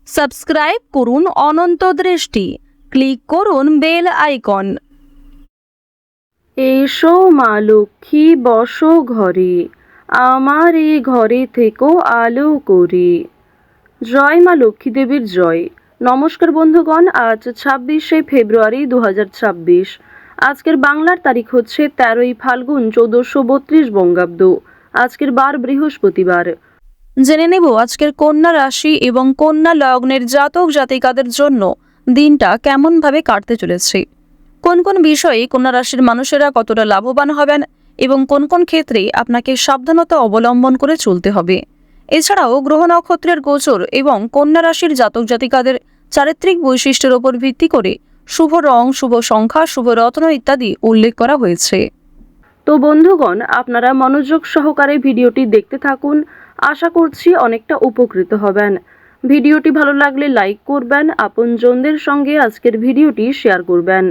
Subscribe করুন অনন্ত দৃষ্টি, click করুন বেল আইকন। এসো মা লক্ষ্মী বসো ঘরে, আমার এ ঘরে থেকেও আলো করে। জয় মা লক্ষ্মী দেবীর জয়। নমস্কার বন্ধুগণ, আজ 26শে ফেব্রুয়ারি 2026। আজকের বাংলার তারিখ হচ্ছে 13ই ফাল্গুন 1432 বঙ্গাব্দ। আজকের বার বৃহস্পতিবার। জেনে নেব আজকের কন্যা রাশি এবং কন্যা লগ্নের জাতক জাতিকাদের জন্য দিনটা কেমনভাবে কাটতে চলেছে, কোন কোন বিষয়ে কন্যা রাশির মানুষেরা কতটা লাভবান হবেন এবং কোন কোন ক্ষেত্রে আপনাকে সাবধানতা অবলম্বন করে চলতে হবে। এছাড়াও গ্রহ নক্ষত্রের গোচর এবং কন্যা রাশির জাতক জাতিকাদের চারিত্রিক বৈশিষ্ট্যের উপর ভিত্তি করে শুভ রং, শুভ সংখ্যা, শুভ রত্ন ইত্যাদি উল্লেখ করা হয়েছে। তো বন্ধুগণ, আপনারা মনোযোগ সহকারে ভিডিওটি দেখতে থাকুন। আশা করছি অনেকটা উপকৃত হবেন। ভিডিওটি ভালো লাগলে লাইক করবেন, আপনজনদের সঙ্গে আজকের ভিডিওটি শেয়ার করবেন।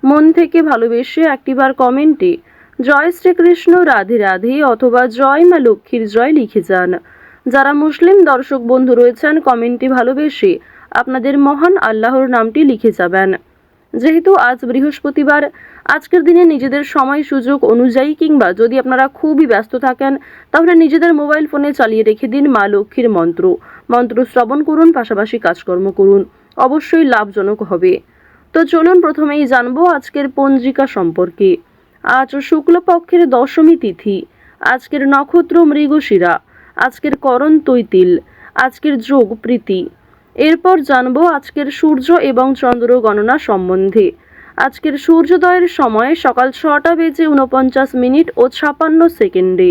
মন থেকে ভালোবেসে একটিবার কমেন্টে জয় শ্রীকৃষ্ণ, রাধে রাধে অথবা জয় মা লক্ষ্মীর জয় লিখে যান। যারা মুসলিম দর্শক বন্ধু রয়েছেন, কমেন্টে ভালোবেসে আপনাদের মহান আল্লাহর নামটি লিখে যাবেন। যেহেতু আজ বৃহস্পতিবার, আজকের দিনে নিজেদের সময় সুযোগ অনুযায়ী কিংবা যদি আপনারা খুবই ব্যস্ত থাকেন, তাহলে নিজেদের মোবাইল ফোনে চালিয়ে রেখে দিন মা লক্ষ্মীর মন্ত্র শ্রবণ করুন, পাশাপাশি কাজকর্ম করুন, অবশ্যই লাভজনক হবে। তো চলুন প্রথমেই জানবো আজকের পঞ্জিকা সম্পর্কে। আজ শুক্লপক্ষের দশমী তিথি, আজকের নক্ষত্র মৃগশিরা, আজকের করণ তৈতিল, আজকের যোগ প্রীতি। এরপর জানবো আজকের সূর্য এবং চন্দ্র গণনা সম্বন্ধে। আজকের সূর্যোদয়ের সময় সকাল 6টা বেজে 49 মিনিট ও 56 সেকেন্ডে।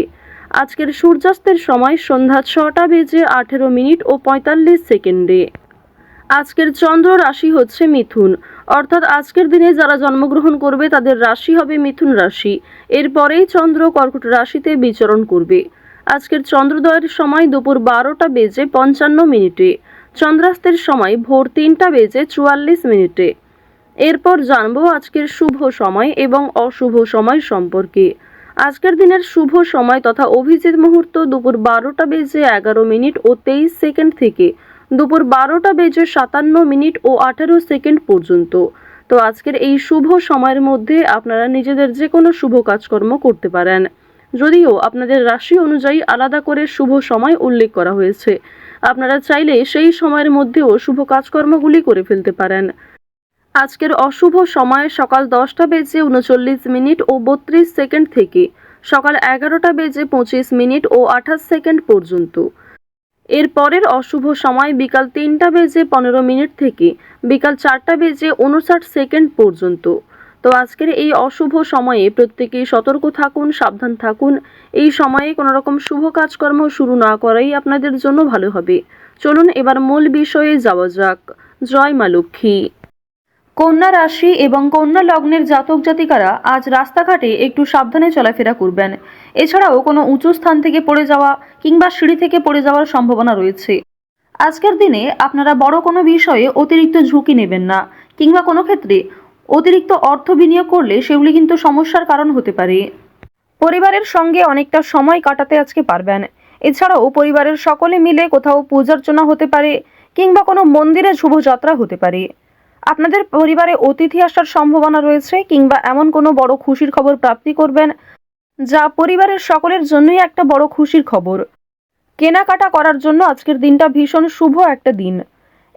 আজকের সূর্যাস্তের সময় সন্ধ্যা 6টা বেজে 18 মিনিট ও 45 সেকেন্ডে। আজকের চন্দ্র রাশি হচ্ছে মিথুন, অর্থাৎ আজকের দিনে যারা জন্মগ্রহণ করবে তাদের রাশি হবে মিথুন রাশি। এরপরেই চন্দ্র কর্কট রাশিতে বিচরণ করবে। আজকের চন্দ্রোদয়ের সময় দুপুর 12টা বেজে 55 মিনিটে, চন্দ্রাস্তের সময় ভোর 3টা বেজে 44 মিনিটে। এরপর জানবো আজকের শুভ সময় এবং অশুভ সময় সম্পর্কে। আজকের দিনের শুভ সময় তথা অভিজিৎ মুহূর্ত দুপুর 12টা বেজে 11 মিনিট ও 23 সেকেন্ড থেকে দুপুর 12টা বেজে 57 মিনিট ও 18 সেকেন্ড পর্যন্ত। তো আজকের এই শুভ সময়ের মধ্যে আপনারা নিজেদের যে কোনো শুভ কাজকর্ম করতে পারেন, যদিও আপনাদের রাশি অনুযায়ী আলাদা করে শুভ সময় উল্লেখ করা হয়েছে। আপনারা চাইলে সেই সময়ের মধ্যেও শুভ কাজকর্মগুলি করে ফেলতে পারেন। আজকের অশুভ সময় সকাল 10টা বেজে 39 মিনিট ও 32 সেকেন্ড থেকে সকাল 11টা বেজে 25 মিনিট ও 28 সেকেন্ড পর্যন্ত। এর পরের অশুভ সময় বিকাল 3টা বেজে 15 মিনিট থেকে বিকাল 4টা বেজে 59 সেকেন্ড পর্যন্ত। তো আজকের এই অশুভ সময়ে প্রত্যেকেই সতর্ক থাকুন, সাবধান থাকুন। এই সময়ে কোনো রকম শুভ কাজকর্ম শুরু না করাই আপনাদের জন্য ভালো হবে। চলুন এবার মূল বিষয়ে যাওয়া যাক। জয় মা লক্ষ্মী। কন্যা রাশি এবং কন্যা লগ্নের জাতক জাতিকারা আজ রাস্তাঘাটে একটু সাবধানে চলাফেরা করবেন। এছাড়াও কোনো উঁচু স্থান থেকে পড়ে যাওয়া কিংবা সিঁড়ি থেকে পড়ে যাওয়ার সম্ভাবনা রয়েছে। আজকের দিনে আপনারা বড় কোনো বিষয়ে অতিরিক্ত ঝুঁকি নেবেন না, কিংবা কোনো ক্ষেত্রে অতিরিক্ত অর্থ বিনিয়োগ করলে সেগুলি কিন্তু সমস্যার কারণ হতে পারে। পরিবারের সঙ্গে অনেকটা সময় কাটাতে আজকে পারবেন। এছাড়াও পরিবারের সকলে মিলে কোথাও পূজার্চনা হতে পারে কিংবা কোনো মন্দিরে শুভযাত্রা হতে পারে। আপনাদের পরিবারে অতিথি আসার সম্ভাবনা রয়েছে কিংবা এমন কোনো বড় খুশির খবর প্রাপ্তি করবেন যা পরিবারের সকলের জন্যই একটা বড় খুশির খবর। কেনাকাটা করার জন্য আজকের দিনটা ভীষণ শুভ একটা দিন।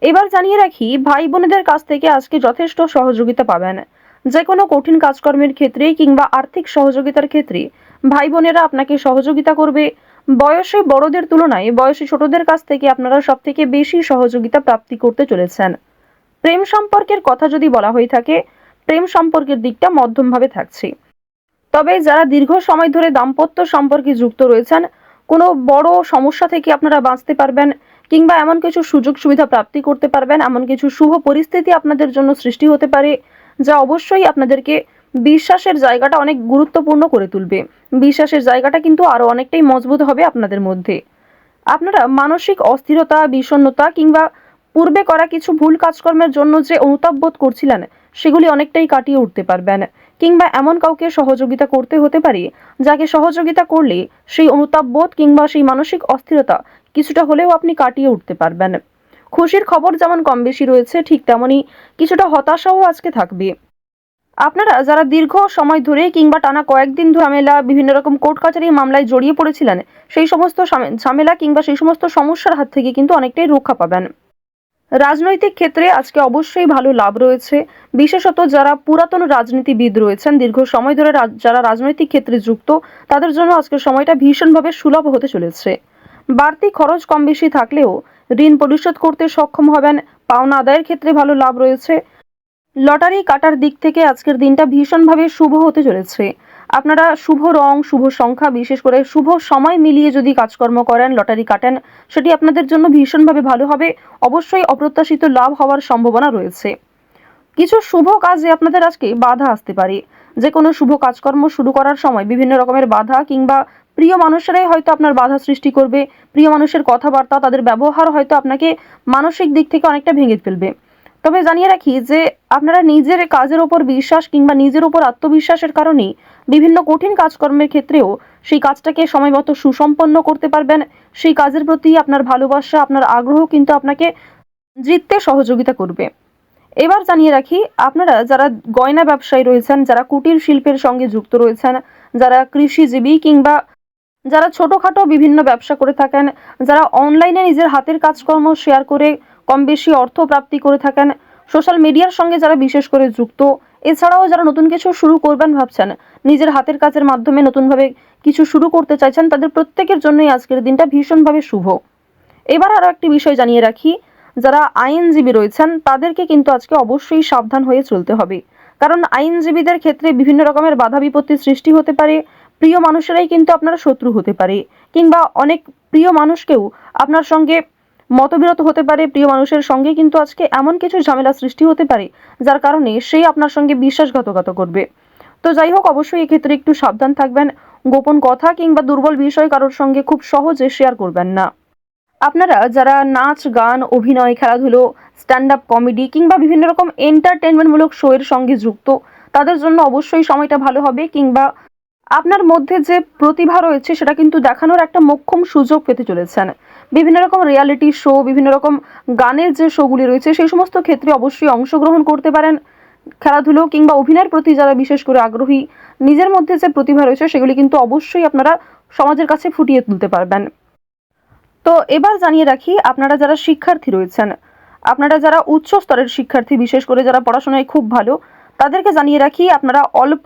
এবার জানিয়ে রাখি, ভাই বোনেদের কাছ থেকে আজকে যথেষ্ট সহযোগিতা পাবেন। যে কোনো কঠিন কাজকর্মের ক্ষেত্রে কিংবা আর্থিক সহযোগিতার ক্ষেত্রে ভাই বোনেরা আপনাকে সহযোগিতা করবে। বয়সে বড়দের তুলনায় বয়সে ছোটদের কাছ থেকে আপনারা সব থেকে বেশি সহযোগিতা প্রাপ্তি করতে চলেছেন। প্রেম সম্পর্কের কথা যদি বলা হয়ে থাকে, প্রেম সম্পর্কের দিকটা মধ্যমভাবে থাকছে। তবে যারা দীর্ঘ সময় ধরে দাম্পত্য সম্পর্কে যুক্ত রয়েছেন, কোনো বড় সমস্যা থেকে আপনারা বাঁচতে পারবেন কিংবা এমন কিছু সুযোগ সুবিধা প্রাপ্তি করতে পারবেন, এমন কিছু শুভ পরিস্থিতি আপনাদের জন্য সৃষ্টি হতে পারে যা অবশ্যই আপনাদেরকে বিশ্বাসের জায়গাটা অনেক গুরুত্বপূর্ণ করে তুলবে। বিশ্বাসের জায়গাটা কিন্তু আরো অনেকটাই মজবুত হবে আপনাদের মধ্যে। আপনারা মানসিক অস্থিরতা, বিষণ্ণতা কিংবা পূর্বে করা কিছু ভুল কাজকর্মের জন্য যে অনুতাপ বোধ করছিলেন সেগুলি অনেকটাই কাটিয়ে উঠতে পারবেন, কিংবা এমন কাউকে সহযোগিতা করতে হতে পারে যাকে সহযোগিতা করলে সেই অনুতাপ বোধ কিংবা সেই মানসিক অস্থিরতা কিছুটা হলেও আপনি কাটিয়ে উঠতে পারবেন। খুশির খবর যেমন কম বেশি রয়েছে, ঠিক তেমনই কিছুটা হতাশাও আজকে থাকবে। আপনারা যারা দীর্ঘ সময় ধরে কিংবা টানা কয়েকদিন ধরে ঝামেলা, বিভিন্ন রকম কোর্ট কাচারি মামলায় জড়িয়ে পড়েছিলেন, সেই সমস্ত ঝামেলা কিংবা সেই সমস্ত সমস্যার হাত থেকে কিন্তু অনেকটাই রক্ষা পাবেন। রাজনৈতিক ক্ষেত্রে আজকে অবশ্যই ভালো লাভ রয়েছে। বিশেষত যারা পুরাতন রাজনীতিবিদ রয়েছেন, দীর্ঘ সময় ধরে যারা রাজনৈতিক ক্ষেত্রে যুক্ত, তাদের জন্য আজকের সময়টা ভীষণভাবে সুলভ হতে চলেছে। বাড়তি খরচ কম বেশি থাকলেও ঋণ পরিশোধ করতে সক্ষম হবেন। পাওনা আদায়ের ক্ষেত্রে ভালো লাভ রয়েছে। লটারি কাটার দিক থেকে আজকের দিনটা ভীষণভাবে শুভ হতে চলেছে। আপনারা শুভ রং, শুভ সংখ্যা, বিশেষ করে শুভ সময় মিলিয়ে যদি কাজকর্ম করেন, লটারি কাটেন, সেটি আপনাদের জন্য ভীষণভাবে ভালো হবে। অবশ্যই অপ্রত্যাশিত লাভ হওয়ার সম্ভাবনা রয়েছে। কিছু শুভ কাজে আপনাদের আজকে বাধা আসতে পারে। যে কোনো শুভ কাজকর্ম শুরু করার সময় বিভিন্ন রকমের বাধা কিংবা প্রিয় মানুষেরাই হয়তো আপনার বাধা সৃষ্টি করবে। প্রিয় মানুষের কথাবার্তা, তাদের ব্যবহার হয়তো আপনাকে মানসিক দিক থেকে অনেকটা ভেঙে ফেলবে। তবে জানিয়ে রাখি যে আপনারা নিজের কাজের ওপর বিশ্বাস কিংবা নিজের ওপর আত্মবিশ্বাসের কারণেই বিভিন্ন কঠিন কাজকর্মের ক্ষেত্রেও সেই কাজটাকে সময়মতো সুসম্পন্ন করতে পারবেন। সেই কাজের প্রতি আপনার ভালোবাসা, আপনার আগ্রহ কিন্তু আপনাকে জিততে সহযোগিতা করবে। এবার জানিয়ে রাখি, আপনারা যারা গয়না ব্যবসায়ী রয়েছেন, যারা কুটির শিল্পের সঙ্গে যুক্ত রয়েছেন, যারা কৃষিজীবী কিংবা যারা ছোটোখাটো বিভিন্ন ব্যবসা করে থাকেন, যারা অনলাইনে নিজের হাতের কাজকর্ম শেয়ার করে কম বেশি অর্থ প্রাপ্তি করে থাকেন, সোশ্যাল মিডিয়ার সঙ্গে যারা বিশেষ করে যুক্ত, এছাড়াও যারা নতুন কিছু শুরু করবেন ভাবছেন, নিজের হাতের কাজের মাধ্যমে নতুনভাবে কিছু শুরু করতে চাইছেন, তাদের প্রত্যেকের জন্যই আজকের দিনটা ভীষণভাবে শুভ। এবার আরও একটি বিষয় জানিয়ে রাখি, যারা আইনজীবী রয়েছেন তাদেরকে কিন্তু আজকে অবশ্যই সাবধান হয়ে চলতে হবে। কারণ আইনজীবীদের ক্ষেত্রে বিভিন্ন রকমের বাধা বিপত্তির সৃষ্টি হতে পারে। প্রিয় মানুষেরাই কিন্তু আপনার শত্রু হতে পারে, কিংবা অনেক প্রিয় মানুষকেও আপনার সঙ্গে মতবিরোধ হতে পারে। প্রিয় মানুষের সঙ্গে কিন্তু আজকে এমন কিছু ঝামেলা সৃষ্টি হতে পারে যার কারণে সেই আপনার সঙ্গে বিশ্বাসঘাতকতা করবে। তো যাই হোক, অবশ্যই এক্ষেত্রে একটু সাবধান থাকবেন। গোপন কথা কিংবা দুর্বল বিষয় কারোর সঙ্গে খুব সহজে শেয়ার করবেন না। আপনারা যারা নাচ, গান, অভিনয়, খেলাধুলো, স্ট্যান্ড আপ কমেডি কিংবা বিভিন্ন রকম এন্টারটেনমেন্টমূলক শো এর সঙ্গে যুক্ত, তাদের জন্য অবশ্যই সময়টা ভালো হবে। কিংবা আপনার মধ্যে যে প্রতিভা রয়েছে সেটা কিন্তু দেখানোর একটা মোক্ষম সুযোগ পেতে চলেছেন। বিভিন্ন রকম রিয়ালিটি শো, বিভিন্ন রকম গানের যে শোগুলি রয়েছে, সেই সমস্ত ক্ষেত্রে অবশ্যই অংশগ্রহণ করতে পারেন। খেলাধুলো কিংবা অভিনয়ের প্রতি যারা বিশেষ করে আগ্রহী, নিজের মধ্যে যে প্রতিভা রয়েছে সেগুলি কিন্তু অবশ্যই আপনারা সমাজের কাছে ফুটিয়ে তুলতে পারবেন। তো এবার জানিয়ে রাখি, আপনারা যারা শিক্ষার্থী রয়েছেন, আপনারা যারা উচ্চ স্তরের শিক্ষার্থী, বিশেষ করে যারা পড়াশোনায় খুব ভালো, তাদেরকে জানিয়ে রাখি আপনারা অল্প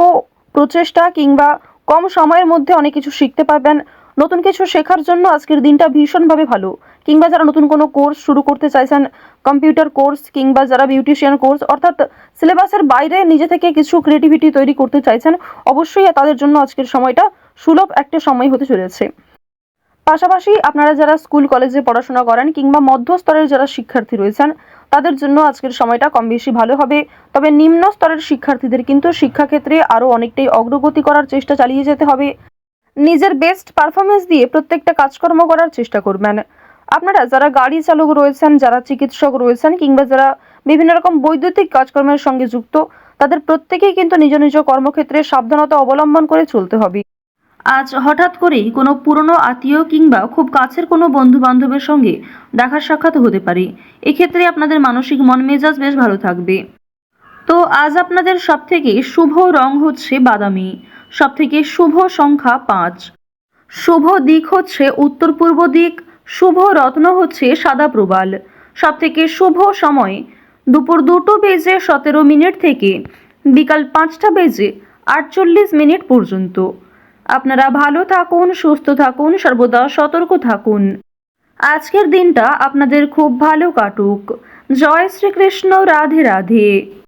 প্রচেষ্টা কিংবা কম সময়ের মধ্যে অনেক কিছু শিখতে পারবেন। নতুন কিছু শেখার জন্য আজকের দিনটা ভীষণভাবে ভালো। কিংবা যারা নতুন কোনো কোর্স শুরু করতে চাইছেন, কম্পিউটার কোর্স কিংবা যারা বিউটিশিয়ান কোর্স, অর্থাৎ সিলেবাসের বাইরে নিজে থেকে কিছু ক্রিয়েটিভিটি তৈরি করতে চাইছেন, অবশ্যই তাদের জন্য আজকের সময়টা সুলভ একটা সময় হতে চলেছে। পাশাপাশি আপনারা যারা স্কুল কলেজে পড়াশোনা করেন কিংবা মধ্যস্তরের যারা শিক্ষার্থী রয়েছেন, তাদের জন্য আজকের সময়টা কম বেশি ভালো হবে। তবে নিম্ন স্তরের শিক্ষার্থীদের কিন্তু শিক্ষাক্ষেত্রে আরও অনেকটাই অগ্রগতি করার চেষ্টা চালিয়ে যেতে হবে। নিজের বেস্ট পারফরমেন্স দিয়ে প্রত্যেকটা কাজকর্ম করার চেষ্টা করবেন। আপনারা যারা গাড়ি চালক রয়েছেন, যারা চিকিৎসক রয়েছেন কিংবা যারা বিভিন্ন রকম বৈদ্যুতিক কাজকর্মের সঙ্গে যুক্ত, তাদের প্রত্যেকেই কিন্তু নিজ নিজ কর্মক্ষেত্রে সাবধানতা অবলম্বন করে চলতে হবে। আজ হঠাৎ করেই কোনো পুরনো আত্মীয় কিংবা খুব কাছের কোনো বন্ধু বান্ধবের সঙ্গে দেখা সাক্ষাৎ হতে পারে। এক্ষেত্রে আপনাদের মানসিক মন মেজাজ বেশ ভালো থাকবে। তো আজ আপনাদের সবথেকে শুভ রং হচ্ছে বাদামি, সবথেকে শুভ সংখ্যা 5, শুভ দিক হচ্ছে উত্তর পূর্ব দিক, শুভ রত্ন হচ্ছে সাদা প্রবাল, সবথেকে শুভ সময় দুপুর 2:17 থেকে বিকাল 5:48 পর্যন্ত। আপনারা ভালো থাকুন, সুস্থ থাকুন, সর্বদা সতর্ক থাকুন। আজকের দিনটা আপনাদের খুব ভালো কাটুক। জয় শ্রীকৃষ্ণ, রাধে রাধে।